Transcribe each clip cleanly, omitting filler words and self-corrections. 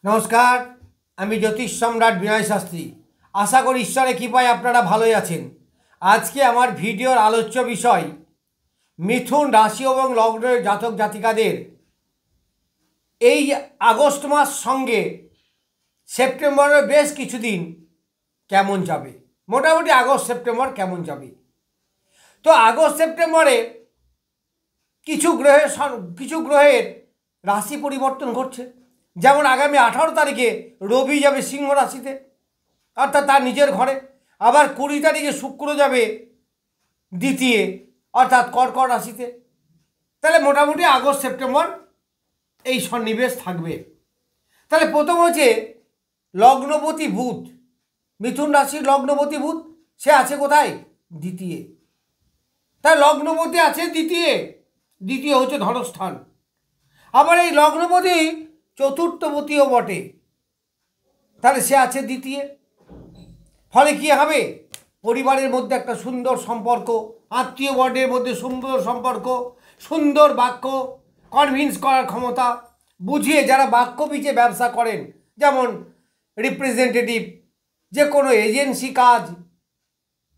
নমস্কার, আমি জ্যোতিষ সম্রাট বিনয় শাস্ত্রী। আশা করি ঈশ্বরের কৃপায় আপনারা ভালোই আছেন। আজকে আমার ভিডিওর আলোচ্য বিষয় মিথুন রাশি এবং লগ্নের জাতক জাতিকাদের এই আগস্ট মাস সঙ্গে সেপ্টেম্বরের বেশ কিছুদিন কেমন যাবে, মোটামুটি আগস্ট সেপ্টেম্বর কেমন যাবে। তো আগস্ট সেপ্টেম্বরে কিছু গ্রহের রাশি পরিবর্তন ঘটছে। যেমন আগামী 18 তারিখে রবি যাবে সিংহ রাশিতে, অর্থাৎ তার নিজের ঘরে। আবার 20 তারিখে শুক্র যাবে দ্বিতীয়, অর্থাৎ কর্কট রাশিতে। তাহলে মোটামুটি আগস্ট সেপ্টেম্বর এই সন্নিবেশ থাকবে। তাহলে প্রথম হচ্ছে লগ্নপতি বুধ, মিথুন রাশির লগ্নপতি বুধ, সে আছে কোথায়? দ্বিতীয়। তাই লগ্নপতি আছে দ্বিতীয় হচ্ছে ধনস্থান। আবার এই লগ্নপতি চতুর্থপতিও বটে, তাহলে সে আছে দ্বিতীয়। ফলে কি হবে? পরিবারের মধ্যে একটা সুন্দর সম্পর্ক, আত্মীয় বর্গের মধ্যে সুন্দর সম্পর্ক, সুন্দর বাক্য, কনভিন্স করার ক্ষমতা, বুঝিয়ে যারা বাক্য পিছিয়ে ব্যবসা করেন, যেমন রিপ্রেজেন্টেটিভ, যে কোনো এজেন্সি কাজ,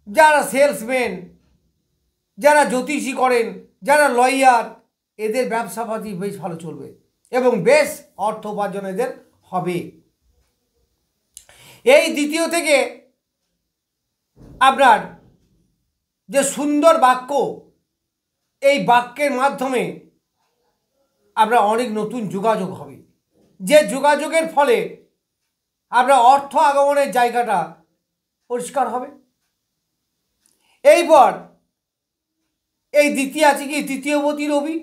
যারা সেলসম্যান, যারা জ্যোতিষী করেন, যারা লয়ার, এদের ব্যবসাপাতি বেশ ভালো চলবে এবং বেশ অর্থ উপার্জন এদের হবে। এই দ্বিতীয় থেকে আপনার যে সুন্দর বাক্য, এই বাক্যের মাধ্যমে আপনার অনেক নতুন যোগাযোগ হবে, যে যোগাযোগের ফলে আপনার অর্থ আগমনের জায়গাটা পরিষ্কার হবে। এইবার এই দ্বিতীয় আছে কি? তৃতীয়পতি রবি।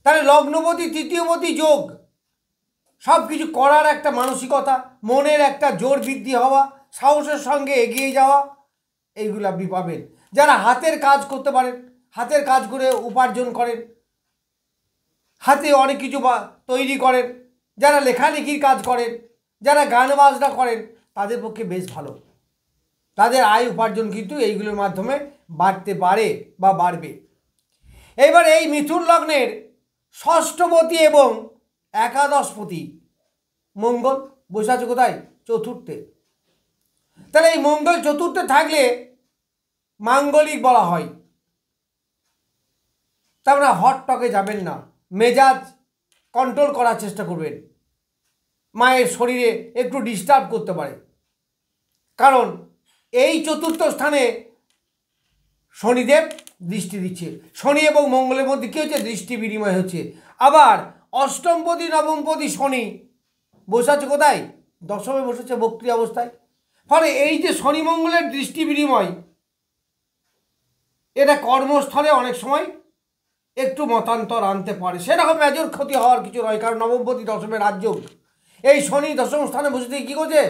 তাহলে লগ্নপতি তৃতীয়পতি যোগ, সব কিছু করার একটা মানসিকতা, মনের একটা জোর বৃদ্ধি হওয়া, সাহসের সঙ্গে এগিয়ে যাওয়া, এইগুলো আপনি পাবেন। যারা হাতের কাজ করতে পারেন, হাতের কাজ করে উপার্জন করেন, হাতে অনেক কিছু তৈরি করেন, যারা লেখালেখির কাজ করেন, যারা গান বাজনা করেন, তাদের পক্ষে বেশ ভালো। তাদের আয় উপার্জন কিন্তু এইগুলোর মাধ্যমে বাড়তে পারে বা বাড়বে। এবার এই মিথুন লগ্নের ষষ্ঠপতি এবং একাদশপতি মঙ্গল বসে আছে কোথায়? চতুর্থে। তাহলে এই মঙ্গল চতুর্থে থাকলে মাঙ্গলিক বলা হয়। তার মানে হট টকে যাবেন না, মেজাজ কন্ট্রোল করার চেষ্টা করবেন। মায়ের শরীরে একটু ডিস্টার্ব করতে পারে, কারণ এই চতুর্থ স্থানে শনিদেব দৃষ্টি দিচ্ছে। শনি এবং মঙ্গলের মধ্যে কী হচ্ছে? দৃষ্টি বিনিময় হচ্ছে। আবার অষ্টমপতি নবমপতি শনি বসে আছে কোথায়? দশমে বসেছে বক্রি অবস্থায়। ফলে এই যে শনি মঙ্গলের দৃষ্টি বিনিময়, এটা কর্মস্থলে অনেক সময় একটু মতান্তর আনতে পারে। সেরকম মেজর ক্ষতি হওয়ার কিছু নয়, কারণ নবমপতি দশমে রাজযোগ। এই শনি দশম স্থানে বসে থেকে কী করছে?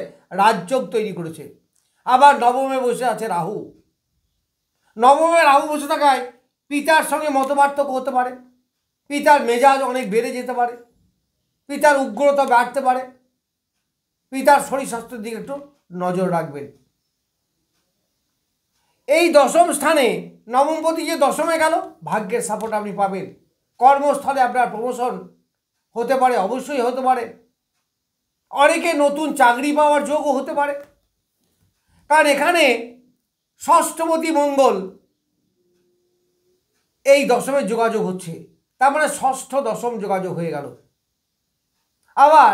রাজযোগ তৈরি করেছে। আবার নবমে বসে আছে রাহু। নবমে রাহু বসে থাকায় পিতার সঙ্গে মতপার্থক্য হতে পারে, পিতার মেজাজ অনেক বেড়ে যেতে পারে, পিতার উগ্রতা বাড়তে পারে। পিতার শরীর স্বাস্থ্যের দিকে একটু নজর রাখবেন। এই দশম স্থানে নবমপতি যে দশমে গেল, ভাগ্যের সাপোর্ট আপনি পাবেন। কর্মস্থলে আপনার প্রমোশন হতে পারে, অবশ্যই হতে পারে। অনেকে নতুন চাকরি পাওয়ার যোগও হতে পারে, কারণ এখানে ষষ্ঠপতি মঙ্গল এই দশমের যোগাযোগ হচ্ছে। তার মানে ষষ্ঠ দশম যোগাযোগ হয়ে গেল। আবার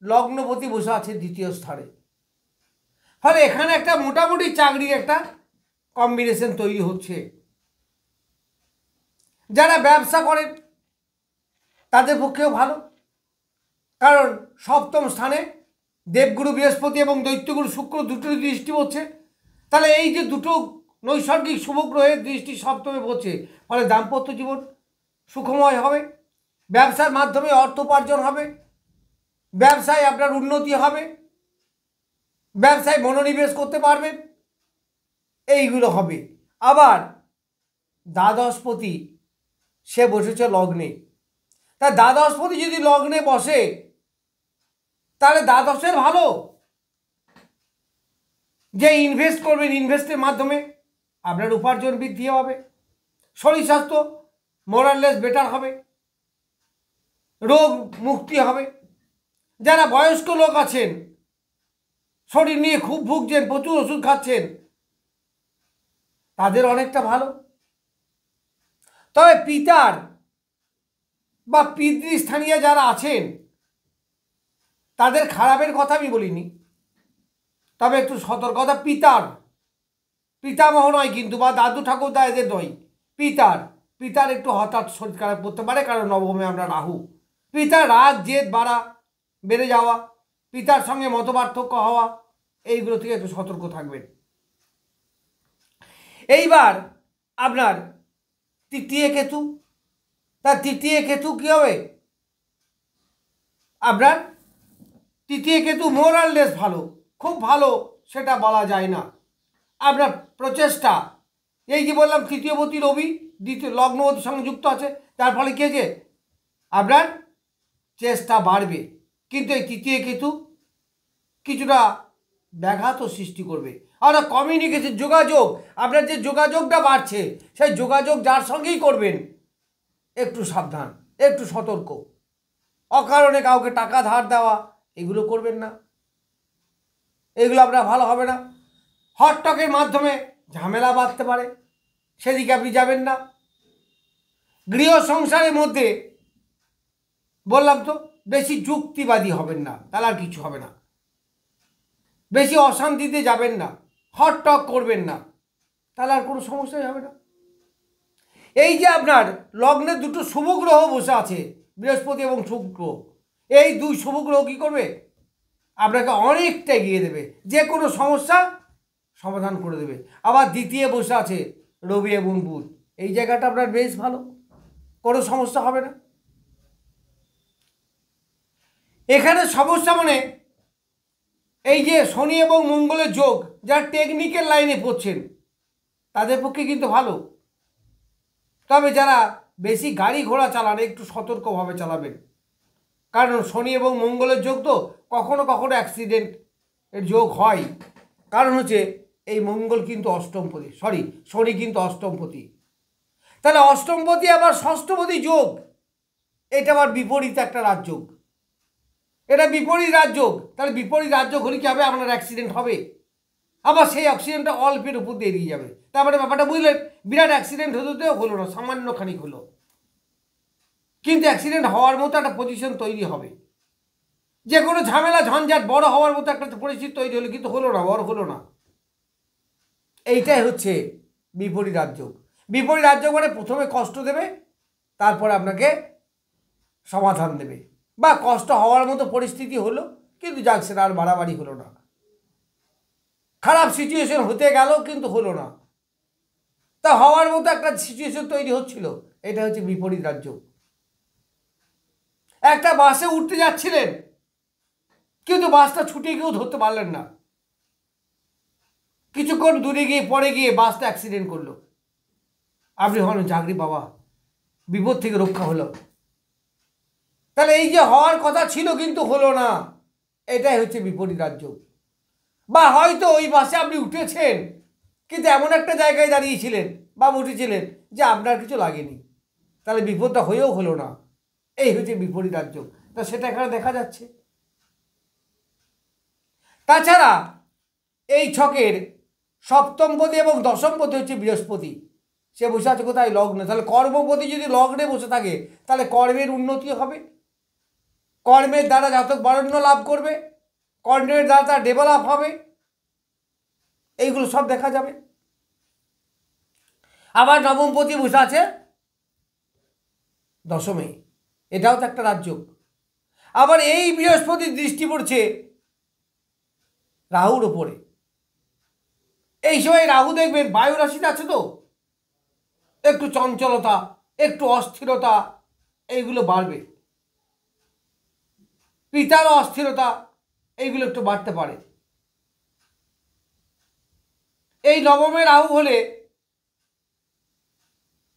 লগ্নপতি বসে আছে দ্বিতীয় স্থানে। ফলে এখানে একটা মোটামুটি চাকরির একটা কম্বিনেশন তৈরি হচ্ছে। যারা ব্যবসা করেন তাদের পক্ষেও ভালো, কারণ সপ্তম স্থানে দেবগুরু বৃহস্পতি এবং দৈত্যগুরু শুক্র দুটো দৃষ্টি পড়ছে। তাহলে এই যে দুটো নৈসর্গিক শুভগ্রহের দৃষ্টি সপ্তমে পড়ছে, ফলে দাম্পত্য জীবন সুখময় হবে, ব্যবসার মাধ্যমে অর্থ উপার্জন হবে, ব্যবসায় আপনার উন্নতি হবে, ব্যবসায় মনোনিবেশ করতে পারবেন, এইগুলো হবে। আবার দ্বাদশপতি সে বসেছে লগ্নে। তা দ্বাদশপতি যদি লগ্নে বসে, তাহলে দ্বাদশের ভালো। যে ইনভেস্ট করবেন, ইনভেস্টের মাধ্যমে আপনার উপার্জন বৃদ্ধি হবে, শরীর স্বাস্থ্য মোরাললেস বেটার হবে, রোগ মুক্তি হবে। যারা বয়স্ক লোক আছেন, শরীর নিয়ে খুব ভুগছেন, প্রচুর ওষুধ খাচ্ছেন, তাদের অনেকটা ভালো। তবে পিতার বা পিতৃস্থানীয় যারা আছেন তাদের খারাপের কথা আমি বলিনি, তবে একটু সতর্কতা। পিতামহ নয় কিন্তু, বা দাদু ঠাকুরদা এদের নয়, পিতার একটু হঠাৎ শরীর খারাপ করতে পারে, কারণ নবমে আমরা রাহু। পিতার রাগ জেদ বেড়ে যাওয়া, পিতার সঙ্গে মতপার্থক্য হওয়া, এইগুলো থেকে একটু সতর্ক থাকবেন। এইবার আপনার তৃতীয় কেতু, তার তৃতীয় কেতু কী হবে? আপনার তৃতীয় কেতু মোরাললেস ভালো, খুব ভালো সেটা বলা যায় না। আপনার প্রচেষ্টা, এই যে বললাম তৃতীয়পতি রবি দ্বিতীয় লগ্নপতির সঙ্গে যুক্ত আছে, তার ফলে কে যে আপনার চেষ্টা বাড়বে, কিন্তু এই তৃতীয় কেতু কিছুটা ব্যাঘাতও সৃষ্টি করবে। আর কমিউনিকেশন, যোগাযোগ, আপনার যে যোগাযোগটা বাড়ছে, সেই যোগাযোগ যার সঙ্গেই করবেন একটু সাবধান, একটু সতর্ক। অকারণে কাউকে টাকা ধার দেওয়া এগুলো করবেন না, এগুলো আপনার ভালো হবে না। হটটকের মাধ্যমে ঝামেলা বাঁধতে পারে, সেদিকে আপনি যাবেন না। গৃহ সংসারের মধ্যে বললাম তো, বেশি যুক্তিবাদী হবেন না, তাহলে আর কিছু হবে না। বেশি অশান্তিতে যাবেন না, হটটক করবেন না, তাহলে আর কোনো সমস্যাই হবে না। এই যে আপনার লগ্নে দুটো শুভ গ্রহ বসে আছে, বৃহস্পতি এবং শুক্র, এই দুই শুভ গ্রহ কী করবে? আপনাকে অনেকটা এগিয়ে দেবে, যে কোনো সমস্যা সমাধান করে দেবে। আবার দ্বিতীয় বসে আছে রবি এবং বুধ, এই জায়গাটা আপনার বেশ ভালো, কোনো সমস্যা হবে না। এখানে সমস্যা মানে এই যে শনি এবং মঙ্গলের যোগ, যারা টেকনিক্যাল লাইনে পড়ছেন তাদের পক্ষে কিন্তু ভালো, তবে যারা বেশি গাড়ি ঘোড়া চালান একটু সতর্কভাবে চালাবেন, কারণ শনি এবং মঙ্গলের যোগ তো কখনো কখনো অ্যাক্সিডেন্ট এর যোগ হয়। কারণ হচ্ছে এই মঙ্গল কিন্তু অষ্টমপতি, শনি কিন্তু অষ্টমপতি, তাহলে অষ্টমপতি আবার ষষ্ঠপতি যোগ, এটা আবার বিপরীত একটা রাজযোগ, এটা বিপরীত রাজযোগ। তাহলে বিপরীত রাজযোগ হলে কি হবে? আপনার অ্যাক্সিডেন্ট হবে, আবার সেই অ্যাক্সিডেন্টটা অল্পের উপর দিয়ে এড়িয়ে যাবে। তারপরে ব্যাপারটা বুঝলেন, বিরাট অ্যাক্সিডেন্ট হতে হলো না, সামান্য খানিক হলো, কিন্তু অ্যাক্সিডেন্ট হওয়ার মতো একটা পজিশন তৈরি হবে। যে কোনো ঝামেলা ঝঞ্ঝাট বড় হওয়ার মতো একটা পরিস্থিতি তৈরি হলো, কিন্তু হলো না, বড় হলো না। এইটাই হচ্ছে বিপরীত রাজযোগ। বিপরীত রাজযোগ মানে প্রথমে কষ্ট দেবে, তারপর আপনাকে সমাধান দেবে, বা কষ্ট হওয়ার মতো পরিস্থিতি হলো, কিন্তু যাক সেটা আর বাড়াবাড়ি হলো না, খারাপ সিচুয়েশন হতে গেল কিন্তু হলো না, তা হওয়ার মতো একটা সিচুয়েশন তৈরি হচ্ছিল। এটা হচ্ছে বিপরীত রাজযোগ। একটা বাসে উঠতে যাচ্ছিলেন, কিন্তু বাসটা ছুটে গিয়েও ধরতে পারলেন না, কিছুক্ষণ দূরে গিয়ে পরে গিয়ে বাসটা অ্যাক্সিডেন্ট করলো, আপনি হলেন চাকরি বাবা, বিপদ থেকে রক্ষা হলো। তাহলে এই যে হওয়ার কথা ছিল কিন্তু হলো না, এটাই হচ্ছে বিপরীত রাজযোগ। বা হয়তো ওই বাসে আপনি উঠেছেন, কিন্তু এমন একটা জায়গায় দাঁড়িয়েছিলেন বা উঠেছিলেন যে আপনার কিছু লাগেনি, তাহলে বিপদটা হয়েও হলো না, এই হচ্ছে বিপরীত রাজযোগ। তা সেটা এখানে দেখা যাচ্ছে। তাছাড়া এই ছকের সপ্তমপতি এবং দশমপতি হচ্ছে বৃহস্পতি, সে বসে আছে কোথায়? লগ্নে। তাহলে কর্মপতি যদি লগ্নে বসে থাকে, তাহলে কর্মের উন্নতি হবে, কর্মের দ্বারা জাতক বরেণ্য লাভ করবে, কর্মের দ্বারা তার ডেভেলপ হবে, এইগুলো সব দেখা যাবে। আবার নবমপতি বসে আছে দশমে, এটাও তো একটা রাজযোগ। আবার এই বৃহস্পতির দৃষ্টি পড়ছে রাহুর ওপরে, এই সময় রাহু দেখবেন বায়ু রাশিতে আছে, তো একটু চঞ্চলতা, একটু অস্থিরতা এইগুলো বাড়বে, পিতার অস্থিরতা এইগুলো একটু বাড়তে পারে। এই নবমে রাহু হলে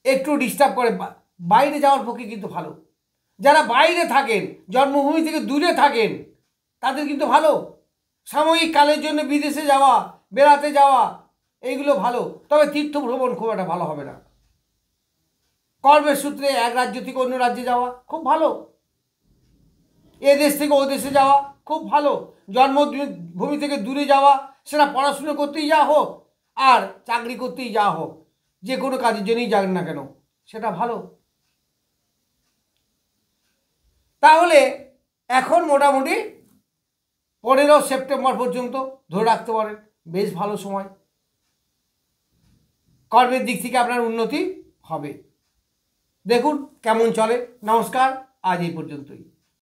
একটু ডিস্টার্ব করে, বাইরে যাওয়ার পক্ষে কিন্তু ভালো। যারা বাইরে থাকেন, জন্মভূমি থেকে দূরে থাকেন, তাদের কিন্তু ভালো। সাময়িক কালের জন্য বিদেশে যাওয়া, বেড়াতে যাওয়া এইগুলো ভালো, তবে তীর্থ ভ্রমণ খুব একটা ভালো হবে না। কর্মের সূত্রে এক রাজ্য থেকে অন্য রাজ্যে যাওয়া খুব ভালো, এ দেশ থেকে ও দেশে যাওয়া খুব ভালো, জন্মভূমি থেকে দূরে যাওয়া, সেটা পড়াশুনো করতেই যা হোক আর চাকরি করতেই যা হোক, যে কোনো কাজের জন্যই যাক না কেন সেটা ভালো। তাহলে এখন মোটামুটি 15 সেপ্টেম্বর পর্যন্ত ধরে রাখতে পারেন, বেশ ভালো সময়, কর্মের দিক থেকে আপনার উন্নতি হবে। দেখুন কেমন চলে। নমস্কার, আজ এই পর্যন্তই।